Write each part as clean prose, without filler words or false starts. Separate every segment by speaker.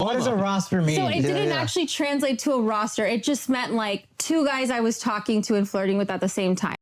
Speaker 1: What does a roster mean?
Speaker 2: So it didn't actually translate to a roster. It just meant like 2 guys I was talking to and flirting with at the same time.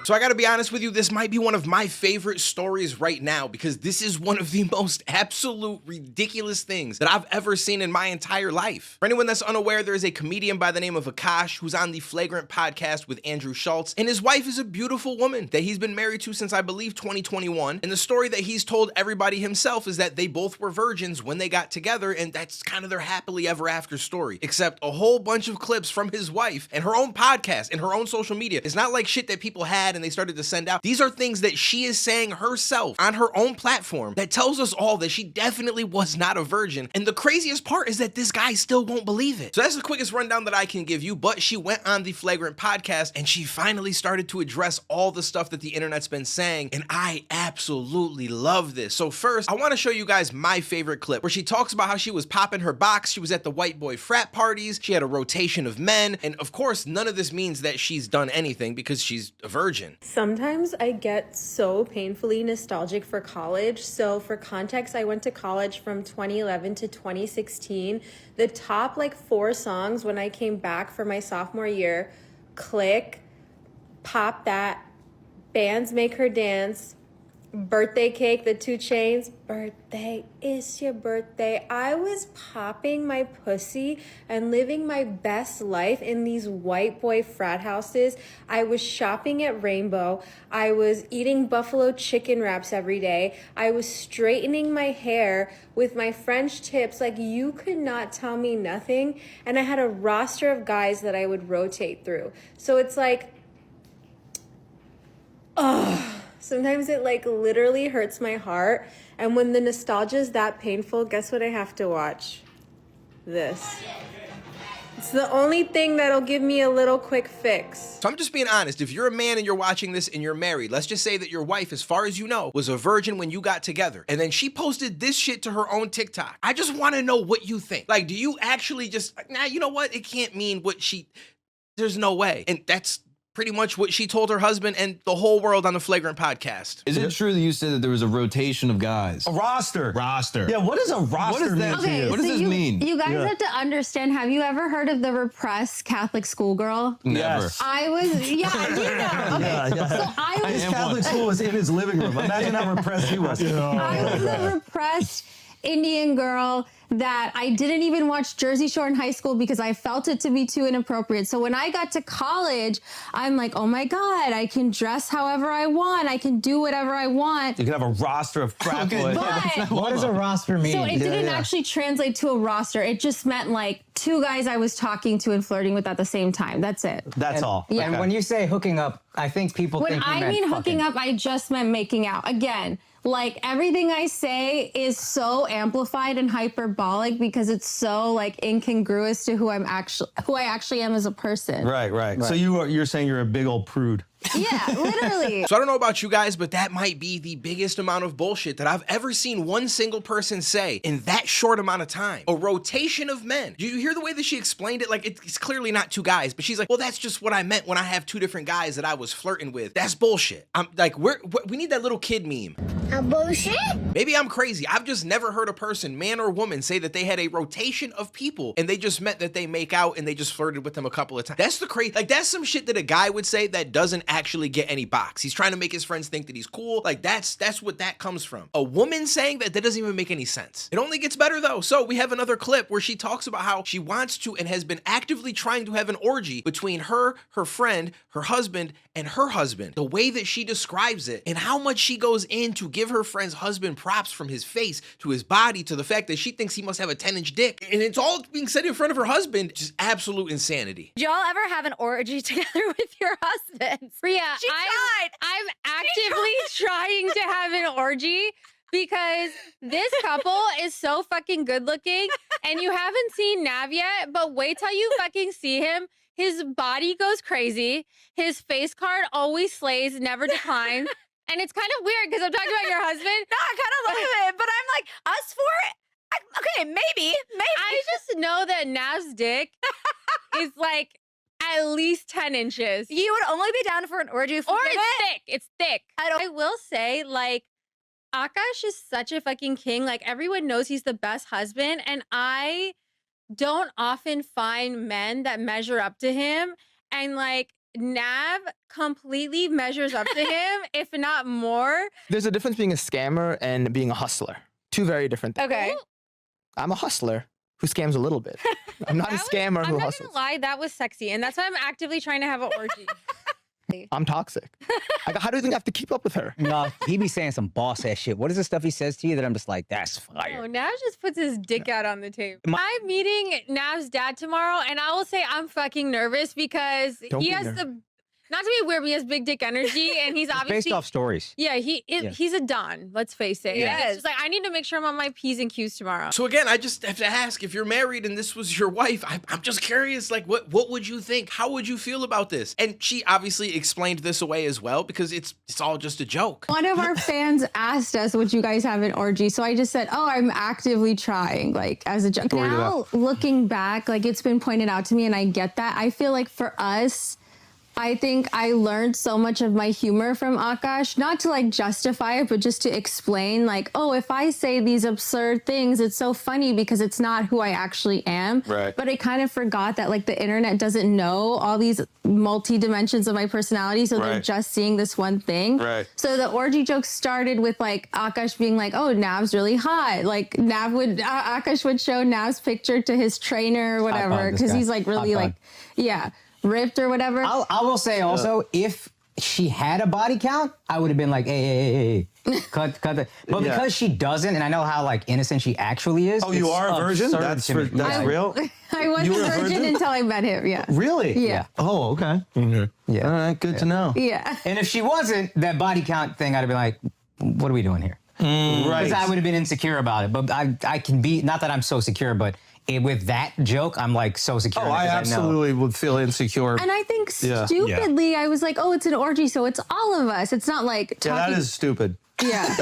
Speaker 3: So I gotta be honest with you, this might be one of my favorite stories right now because this is one of the most absolute ridiculous things that I've ever seen in my entire life. For anyone that's unaware, there is a comedian by the name of Akash who's on the Flagrant podcast with Andrew Schultz, and his wife is a beautiful woman that he's been married to since I believe 2021. And the story that he's told everybody himself is that they both were virgins when they got together, and that's kind of their happily ever after story, except a whole bunch of clips from his wife and her own podcast and her own social media. It's not like shit that people had and they started to send out. These are things that she is saying herself on her own platform that tells us all that she definitely was not a virgin. And the craziest part is that this guy still won't believe it. So that's the quickest rundown that I can give you, but she went on the Flagrant podcast and she finally started to address all the stuff that the internet's been saying, and I absolutely love this. So first, I want to show you guys my favorite clip where she talks about how she was popping her box, she was at the white boy frat parties, she had a rotation of men, and of course, none of this means that she's done anything because she's a virgin.
Speaker 4: Sometimes I get so painfully nostalgic for college. So for context, I went to college from 2011 to 2016. The top 4 songs when I came back for my sophomore year: Click, Pop That, Bands Make Her Dance, Birthday Cake, the 2 Chainz, Birthday, It's Your Birthday. I was popping my pussy and living my best life in these white boy frat houses. I was shopping at Rainbow. I was eating buffalo chicken wraps every day. I was straightening my hair with my French tips. You could not tell me nothing. And I had a roster of guys that I would rotate through. So it's sometimes it literally hurts my heart. And when the nostalgia is that painful, guess what I have to watch? This. It's the only thing that'll give me a little quick fix.
Speaker 3: So I'm just being honest, if you're a man and you're watching this and you're married, let's just say that your wife, as far as you know, was a virgin when you got together, and then she posted this shit to her own TikTok. I just want to know what you think. Do you actually just, nah, you know what? It can't mean what there's no way. And that's pretty much what she told her husband and the whole world on the Flagrant podcast.
Speaker 5: Is it true that you said that there was a rotation of guys?
Speaker 1: A roster.
Speaker 5: Roster.
Speaker 1: Yeah, what does a roster mean to you?
Speaker 5: What does this mean?
Speaker 2: You guys have to understand, have you ever heard of the repressed Catholic schoolgirl?
Speaker 5: Never.
Speaker 1: Yes.
Speaker 2: I was, you know. Okay, so I was...
Speaker 1: His Catholic school was in his living room. Imagine how repressed he was.
Speaker 2: I was a repressed Indian girl that I didn't even watch Jersey Shore in high school because I felt it to be too inappropriate. So when I got to college, I'm like, oh my God, I can dress however I want. I can do whatever I want.
Speaker 1: You can have a roster of frat boys.
Speaker 2: But
Speaker 1: What does a roster mean?
Speaker 2: so it didn't actually translate to a roster. It just meant 2 guys I was talking to and flirting with at the same time. That's it.
Speaker 1: That's all.
Speaker 2: Yeah.
Speaker 6: And when you say hooking up, I think people
Speaker 2: When
Speaker 6: think you
Speaker 2: I
Speaker 6: meant
Speaker 2: mean
Speaker 6: fucking.
Speaker 2: hooking up, I just meant making out. Again, everything I say is so amplified and hyperbolic because it's so incongruous to who I actually am as a person.
Speaker 1: Right. So you're saying you're a big old prude.
Speaker 2: Yeah, literally.
Speaker 3: So I don't know about you guys, but that might be the biggest amount of bullshit that I've ever seen one single person say in that short amount of time. A rotation of men. Do you hear the way that she explained it? It's clearly not 2 guys, but she's like, well, that's just what I meant when I have 2 different guys that I was flirting with. That's bullshit. I'm we need that little kid meme.
Speaker 7: A bullshit?
Speaker 3: Maybe I'm crazy. I've just never heard a person, man or woman, say that they had a rotation of people and they just meant that they make out and they just flirted with them a couple of times. That's the crazy. That's some shit that a guy would say that doesn't actually get any box. He's trying to make his friends think that he's cool. That's what that comes from. A woman saying that doesn't even make any sense. It only gets better though. So we have another clip where she talks about how she wants to and has been actively trying to have an orgy between her friend, her husband, and her husband. The way that she describes it and how much she goes in to give her friend's husband props from his face to his body to the fact that she thinks he must have a 10-inch dick. And it's all being said in front of her husband. Just absolute insanity.
Speaker 8: Did y'all ever have an orgy together with your husbands?
Speaker 2: Yeah,
Speaker 8: I'm actively trying to have an orgy because this couple is so fucking good looking and you haven't seen Nav yet, but wait till you fucking see him. His body goes crazy. His face card always slays, never declines. And it's kind of weird because I'm talking about your husband. No, I kind of love it, but I'm like, us for it? Okay, maybe.
Speaker 2: I just know that Nav's dick is
Speaker 8: at least 10 inches.
Speaker 7: You would only be down for an orgy if
Speaker 8: Or
Speaker 7: we did
Speaker 8: it's
Speaker 7: it.
Speaker 8: thick. It's thick. I will say, like, Akash is such a fucking king. Like, everyone knows he's the best husband. And I don't often find men that measure up to him. And, like, Nav completely measures up to him, if not more.
Speaker 9: There's a difference being a scammer and being a hustler. Two very different things.
Speaker 7: Okay.
Speaker 9: I'm a hustler who scams a little bit. I'm not a scammer
Speaker 8: I'm
Speaker 9: who
Speaker 8: not
Speaker 9: hustles.
Speaker 8: gonna lie, that was sexy. And that's why I'm actively trying to have an orgy.
Speaker 9: I'm toxic. How do you think I have to keep up with her?
Speaker 6: No, he be saying some boss ass shit. What is the stuff he says to you that I'm just like, that's
Speaker 8: Oh,
Speaker 6: fire?
Speaker 8: Nav just puts his dick out on the table. I'm meeting Nav's dad tomorrow, and I will say I'm fucking nervous because
Speaker 9: Don't
Speaker 8: he
Speaker 9: be
Speaker 8: has
Speaker 9: nervous.
Speaker 8: not to be weird, but he has big dick energy, and he's
Speaker 6: It's
Speaker 8: obviously
Speaker 6: based off stories.
Speaker 8: yeah, he's a don. Let's face it.
Speaker 7: Yes.
Speaker 8: It's just like I need to make sure I'm on my P's and Q's tomorrow.
Speaker 3: So again, I just have to ask, if you're married and this was your wife, I'm just curious, like, what would you think? How would you feel about this? And she obviously explained this away as well, because it's all just a joke.
Speaker 2: One of our fans asked us, would you guys have an orgy? So I just said, oh, I'm actively trying, like, as a joke. Now, looking back, like, it's been pointed out to me, and I get that. I feel like for us, I think I learned so much of my humor from Akash, not to like justify it, but just to explain like, oh, if I say these absurd things, it's so funny because it's not who I actually am.
Speaker 1: Right.
Speaker 2: But I kind of forgot that like the internet doesn't know all these multi-dimensions of my personality. So they're
Speaker 1: Right.
Speaker 2: just seeing this one thing.
Speaker 1: Right.
Speaker 2: So the orgy joke started with like Akash being like, oh, Nav's really hot. Like Akash would show Nav's picture to his trainer or whatever.
Speaker 6: pod, this
Speaker 2: Cause
Speaker 6: guy.
Speaker 2: he's like really
Speaker 6: Hot
Speaker 2: like, yeah, ripped or whatever.
Speaker 6: I will say also, if she had a body count, I would have been like, hey, cut the. But
Speaker 1: Yeah.
Speaker 6: because she doesn't, and I know how like innocent she actually is.
Speaker 1: Oh, you
Speaker 6: it's
Speaker 1: are a virgin?
Speaker 6: absurd
Speaker 1: That's
Speaker 6: to me.
Speaker 1: that's
Speaker 6: Yeah.
Speaker 1: real?
Speaker 2: I was
Speaker 1: You were
Speaker 2: a
Speaker 1: a
Speaker 2: virgin
Speaker 1: virgin?
Speaker 2: until I met him. Yeah.
Speaker 1: Really?
Speaker 2: Yeah.
Speaker 1: Oh, okay.
Speaker 6: Yeah.
Speaker 1: All right, good to know.
Speaker 2: Yeah.
Speaker 6: And if she wasn't, that body count thing, I'd have been like, what are we doing here?
Speaker 1: Right.
Speaker 6: Because I would have been insecure about it. But I can be, not that I'm so secure, but with that joke, I'm like so secure.
Speaker 1: Oh, I
Speaker 6: because know.
Speaker 1: absolutely would feel insecure.
Speaker 2: And I think
Speaker 1: Yeah.
Speaker 2: stupidly, I was like, oh, it's an orgy, so it's all of us. It's not like
Speaker 1: Yeah,
Speaker 2: talking.
Speaker 1: that is stupid.
Speaker 2: Yeah.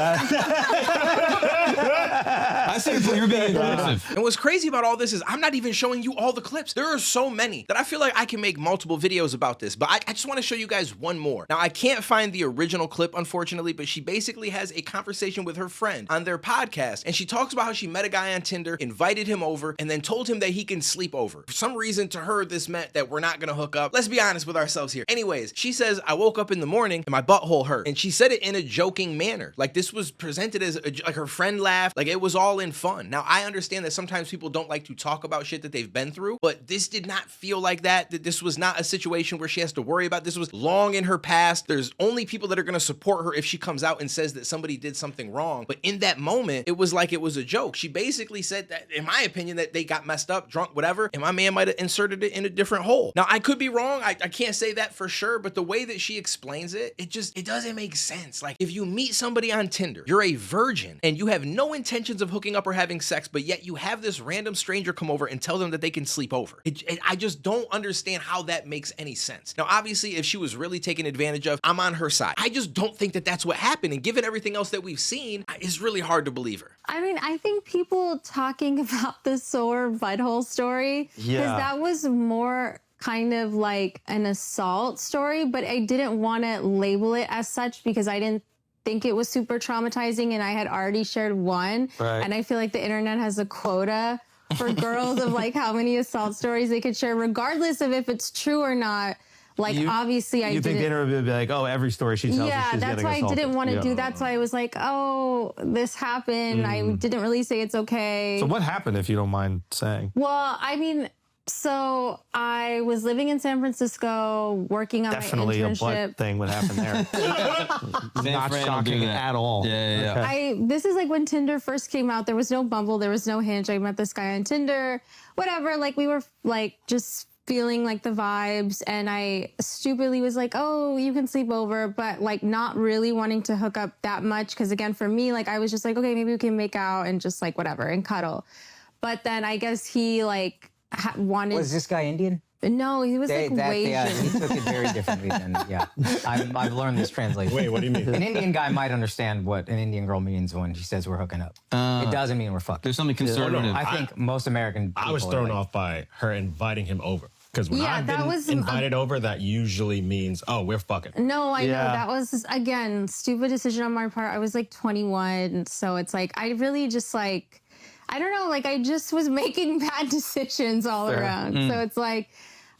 Speaker 5: I say you're being aggressive.
Speaker 3: And what's crazy about all this is I'm not even showing you all the clips. There are so many that I feel like I can make multiple videos about this, but I just want to show you guys one more. Now, I can't find the original clip, unfortunately, but she basically has a conversation with her friend on their podcast, and she talks about how she met a guy on Tinder, invited him over, and then told him that he can sleep over. For some reason, to her, this meant that we're not gonna hook up. Let's be honest with ourselves here. Anyways, she says, I woke up in the morning and my butthole hurt. And she said it in a joking manner. Like, this was presented as like her friend laughed, like it was all in fun. Now, I understand that sometimes people don't like to talk about shit that they've been through, but this did not feel like that. That this was not a situation where she has to worry about. This was long in her past. There's only people that are gonna support her if she comes out and says that somebody did something wrong. But in that moment, it was like it was a joke. She basically said that, in my opinion, that they got messed up, drunk, whatever, and my man might have inserted it in a different hole. Now, I could be wrong. I can't say that for sure, but the way that she explains it, it doesn't make sense. Like, if you meet somebody on Tinder, you're a virgin, and you have no intentions of hooking up or having sex, but yet you have this random stranger come over and tell them that they can sleep over. I just don't understand how that makes any sense. Now, obviously, if she was really taken advantage of, I'm on her side. I just don't think that that's what happened, and given everything else that we've seen, it's really hard to believe her.
Speaker 2: I mean, I think people talking about the sore butthole story, because
Speaker 1: Yeah.
Speaker 2: that was more kind of like an assault story, but I didn't want to label it as such because I didn't think it was super traumatizing, and I had already shared one.
Speaker 1: Right.
Speaker 2: And I feel like the internet has a quota for girls of like how many assault stories they could share, regardless of if it's true or not. Like, obviously, I
Speaker 1: You think the
Speaker 2: didn't.
Speaker 1: internet would be like, oh, every story she tells
Speaker 2: Yeah,
Speaker 1: she's
Speaker 2: that's
Speaker 1: getting
Speaker 2: why I
Speaker 1: assaulted.
Speaker 2: didn't want to
Speaker 1: Yeah.
Speaker 2: do that. So I was like, oh, this happened. I didn't really say it's okay.
Speaker 1: So what happened, if you don't mind saying?
Speaker 2: Well, I mean, so I was living in San Francisco, working on
Speaker 1: Definitely
Speaker 2: my
Speaker 1: a
Speaker 2: internship.
Speaker 1: butt thing would happen there. Not shocking at all.
Speaker 5: Yeah.
Speaker 1: Okay.
Speaker 2: This is like when Tinder first came out. There was no Bumble, there was no Hinge. I met this guy on Tinder, whatever. Like, we were like just feeling like the vibes, and I stupidly was like, oh, you can sleep over, but like not really wanting to hook up that much, because again, for me, like, I was just like, okay, maybe we can make out and just like whatever and cuddle. But then I guess he like wanted.
Speaker 6: Was this guy Indian?
Speaker 2: No, he was like
Speaker 6: he
Speaker 2: Asian.
Speaker 6: took it very differently than, I've learned this translation.
Speaker 10: Wait, what do you mean?
Speaker 6: An Indian guy might understand what an Indian girl means when she says we're hooking up. It doesn't mean we're fucking.
Speaker 5: There's something conservative.
Speaker 6: I think most American people
Speaker 10: I was
Speaker 6: are
Speaker 10: thrown
Speaker 6: like,
Speaker 10: off by her inviting him over. Because when
Speaker 2: Yeah,
Speaker 10: I've
Speaker 2: that
Speaker 10: been
Speaker 2: was,
Speaker 10: invited over, that usually means, oh, we're fucking.
Speaker 2: No, I know
Speaker 9: Yeah.
Speaker 2: that was again stupid decision on my part. I was like 21, so it's like I really just like I don't know, like I just was making bad decisions all around. So it's like,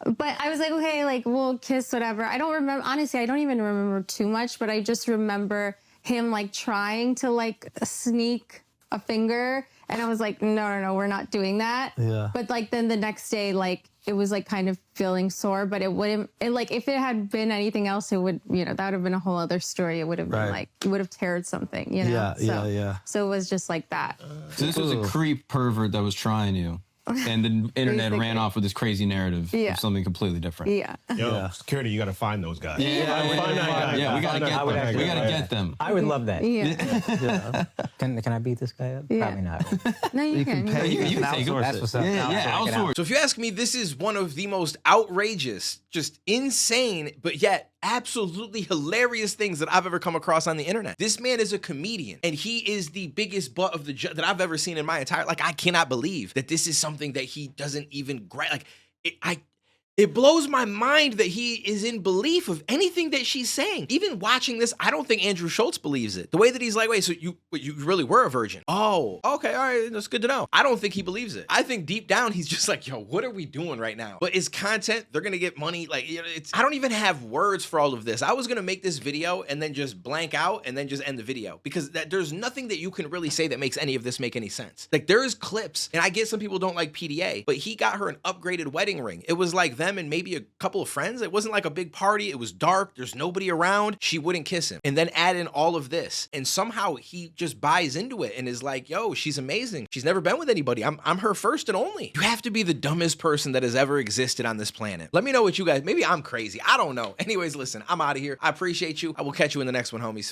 Speaker 2: but I was like, okay, like we'll kiss, whatever. I don't remember, honestly, I don't even remember too much, but I just remember him like trying to like sneak a finger, and I was like, no, we're not doing that.
Speaker 9: Yeah.
Speaker 2: But like then the next day, like it was like kind of feeling sore, but it wouldn't, like if it had been anything else, it would, that would have been a whole other story. It would have been like, it would have teared something,
Speaker 9: Yeah.
Speaker 2: So it was just like that.
Speaker 5: So this was a creep pervert that was trying you. And the internet ran off with this crazy narrative of something completely different.
Speaker 2: Yeah.
Speaker 10: Yo, security, you got to find those guys.
Speaker 5: We gotta get them.
Speaker 6: I would love that.
Speaker 2: Yeah.
Speaker 6: Can I beat this guy up?
Speaker 2: Yeah.
Speaker 6: Probably not.
Speaker 2: No, you can.
Speaker 5: You can take them.
Speaker 6: That's what's up.
Speaker 5: Outsource.
Speaker 3: So if you ask me, this is one of the most outrageous, just insane, but yet absolutely hilarious things that I've ever come across on the internet. This man is a comedian, and he is the biggest butt of the that I've ever seen in my entire, like, I cannot believe that this is something that he doesn't even it blows my mind that he is in belief of anything that she's saying. Even watching this, I don't think Andrew Schultz believes it. The way that he's like, wait, so you really were a virgin? Oh, okay, all right, that's good to know. I don't think he believes it. I think deep down, he's just like, yo, what are we doing right now? But his content, they're gonna get money. Like, I don't even have words for all of this. I was gonna make this video and then just blank out and then just end the video because there's nothing that you can really say that makes any of this make any sense. Like, there's clips, and I get some people don't like PDA, but he got her an upgraded wedding ring. It was like them and maybe a couple of friends. It wasn't like a big party. It was dark. There's nobody around. She wouldn't kiss him. And then add in all of this. And somehow he just buys into it and is like, yo, she's amazing. She's never been with anybody. I'm her first and only. You have to be the dumbest person that has ever existed on this planet. Let me know what you guys, maybe I'm crazy. I don't know. Anyways, listen, I'm out of here. I appreciate you. I will catch you in the next one, homies.